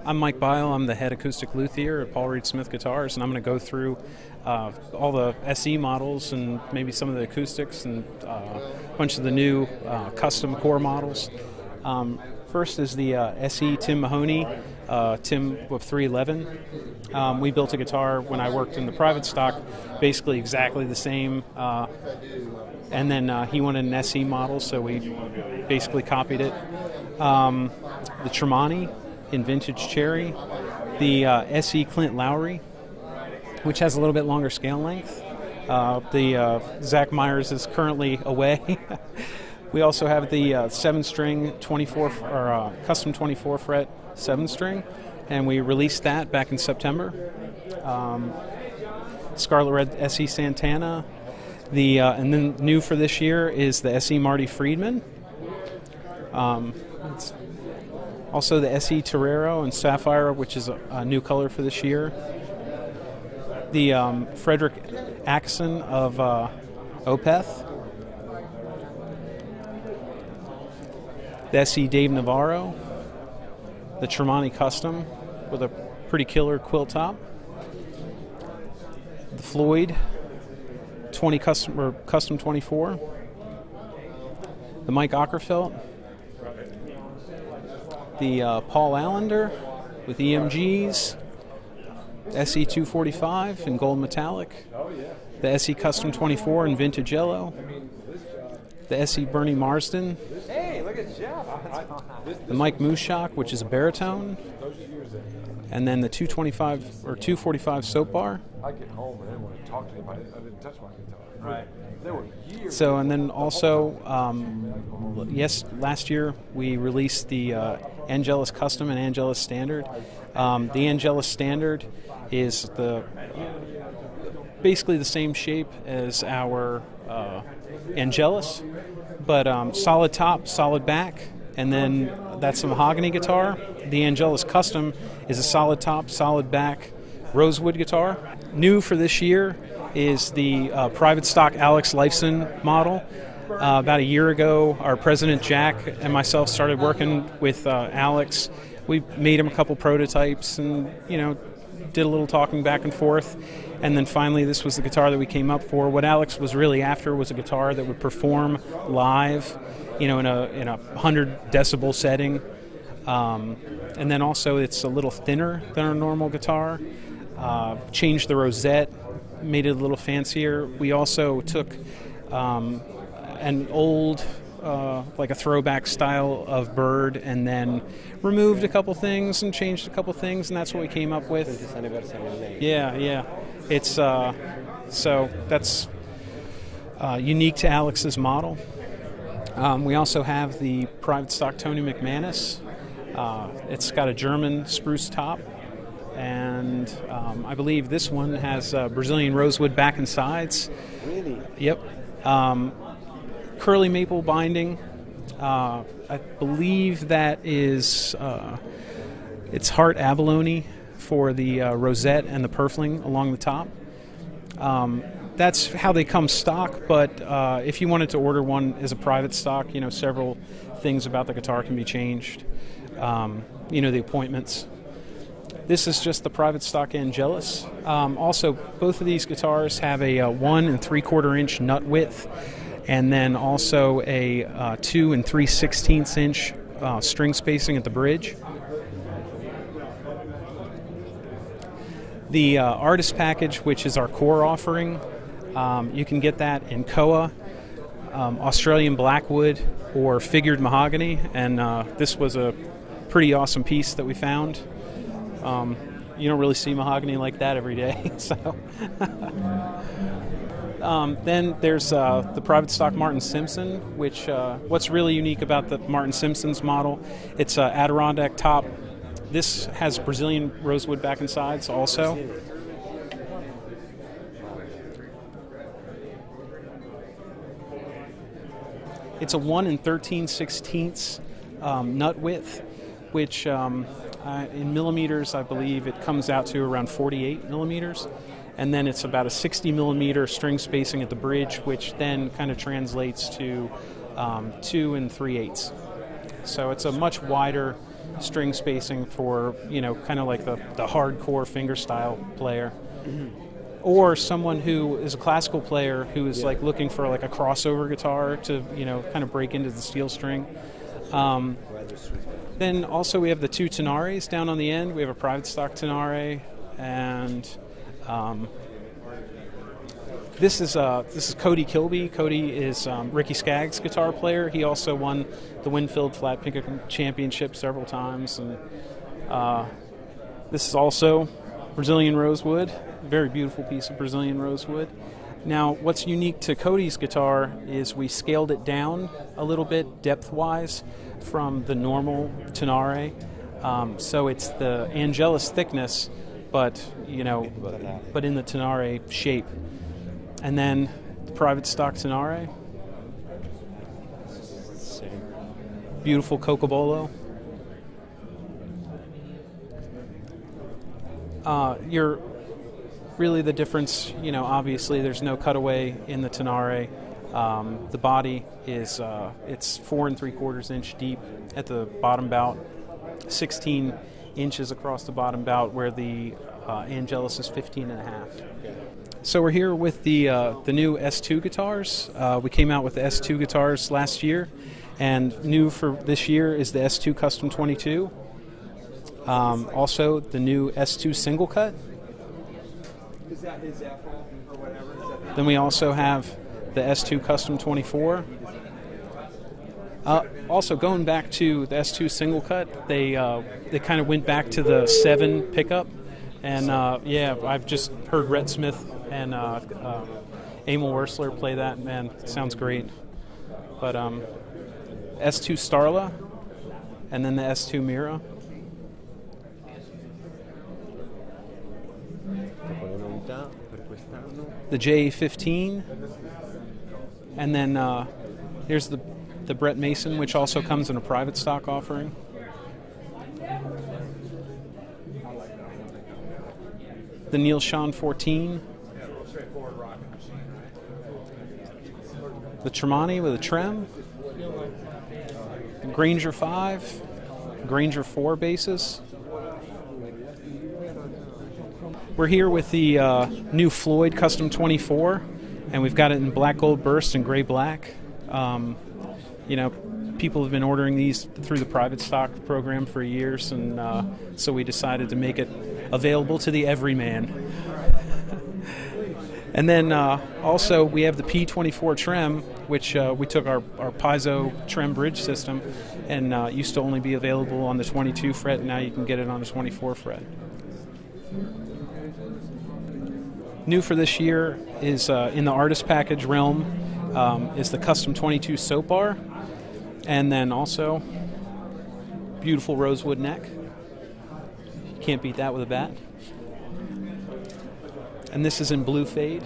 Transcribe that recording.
I'm Mike Bile. I'm the head acoustic luthier at Paul Reed Smith Guitars, and I'm going to go through all the SE models and maybe some of the acoustics and a bunch of the new custom core models. First is the SE Tim Mahoney, Tim with 311. We built a guitar when I worked in the private stock, basically exactly the same. And then he wanted an SE model, so we basically copied it. The Tremonti in vintage cherry, the SE Clint Lowry, which has a little bit longer scale length. The Zach Myers is currently away. We also have the 7-string 24 or custom 24 fret 7-string, and we released that back in September. Scarlet Red SE Santana. And then new for this year is the SE Marty Friedman. Also the SE Torero and Sapphire, which is a new color for this year. The Frederick Axon of Opeth. The SE Dave Navarro. The Tremonti Custom with a pretty killer quilt top. The Floyd 20 custom 24. The Mike Ockerfeldt. The Paul Allender with EMGs. SE 245 in gold metallic. The SE Custom 24 in vintage yellow. The SE Bernie Marsden. Hey, look at Jeff. The Mike Mooshok, which is a baritone. And then the 225 or 245 soap bar. I get home and I didn't want to talk to anybody. I didn't touch my guitar. Right. There were years. So, and then also, last year we released the Angelus Custom and Angelus Standard. The Angelus Standard is basically the same shape as our Angelus, but solid top, solid back, and then that's a mahogany guitar. The Angelus Custom is a solid top, solid back, rosewood guitar. New for this year is the private stock Alex Lifeson model. About a year ago, our president Jack and myself started working with Alex. We made him a couple prototypes and, did a little talking back and forth. And then finally, this was the guitar that we came up for. What Alex was really after was a guitar that would perform live, in a 100 decibel setting. And then also, it's a little thinner than our normal guitar. Changed the rosette, made it a little fancier. We also took an old, like a throwback style of bird, and then removed a couple things and changed a couple things, and that's what we came up with. Yeah. It's so that's unique to Alex's model. We also have the private stock Tony McManus. It's got a German spruce top, and I believe this one has Brazilian rosewood back and sides. Really? Yep. Curly maple binding. I believe that is it's heart abalone for the rosette and the purfling along the top. That's how they come stock, but if you wanted to order one as a private stock, several things about the guitar can be changed. The appointments. This is just the private stock Angelus. Also, both of these guitars have a 1 3/4 inch nut width, and then also a 2 3/16 inch string spacing at the bridge. The artist package, which is our core offering, you can get that in Koa, Australian Blackwood, or figured mahogany, and this was a pretty awesome piece that we found. You don't really see mahogany like that every day. So, then there's the private stock Martin Simpson, which what's really unique about the Martin Simpson's model, it's an Adirondack top. This has Brazilian rosewood back and sides also. It's a 1 13/16 nut width, which in millimeters, I believe it comes out to around 48 millimeters. And then it's about a 60 millimeter string spacing at the bridge, which then kind of translates to 2 3/8. So it's a much wider string spacing for, you know, kind of like the hardcore fingerstyle player. Or someone who is a classical player who is like looking for like a crossover guitar to, you know, kind of break into the steel string. Then also we have the two tenares down on the end. We have a private stock tenare, and this is Cody Kilby. Cody is Ricky Skaggs' guitar player. He also won the Winfield Flat Pickup Championship several times, and this is also Brazilian rosewood. Very beautiful piece of Brazilian rosewood. Now, what's unique to Cody's guitar is we scaled it down a little bit depth-wise from the normal tenare, so it's the Angelus thickness, but you know, but in the tenare shape. And then the private stock tenare, beautiful Cocobolo. You're really the difference, you know, obviously there's no cutaway in the tenare. The body is it's 4 3/4 inch deep at the bottom bout, 16 inches across the bottom bout, where the Angelus is 15.5. So we're here with the new S2 guitars. We came out with the S2 guitars last year, and new for this year is the S2 Custom 22. Also the new S2 single cut. Then we also have the S2 Custom 24. Also, going back to the S2 single cut, they kind of went back to the 7 pickup, and yeah, I've just heard Rhett Smith and Emil Wursler play that. Man, it sounds great. But S2 Starla, and then the S2 Mira. The J15, and then here's the Brett Mason, which also comes in a private stock offering. The Neil Schon 14. The Tremonti with a trem. Granger 5. Granger 4 basses. We're here with the new Floyd Custom 24, and we've got it in black gold burst and gray black. You know, people have been ordering these through the private stock program for years, and so we decided to make it available to the everyman. And then also we have the P24 trem, which we took our piezo trem bridge system, and used to only be available on the 22 fret, and now you can get it on the 24 fret. New for this year is in the artist package realm is the Custom 22 soap bar, and then also beautiful rosewood neck. Can't beat that with a bat. And this is in blue fade.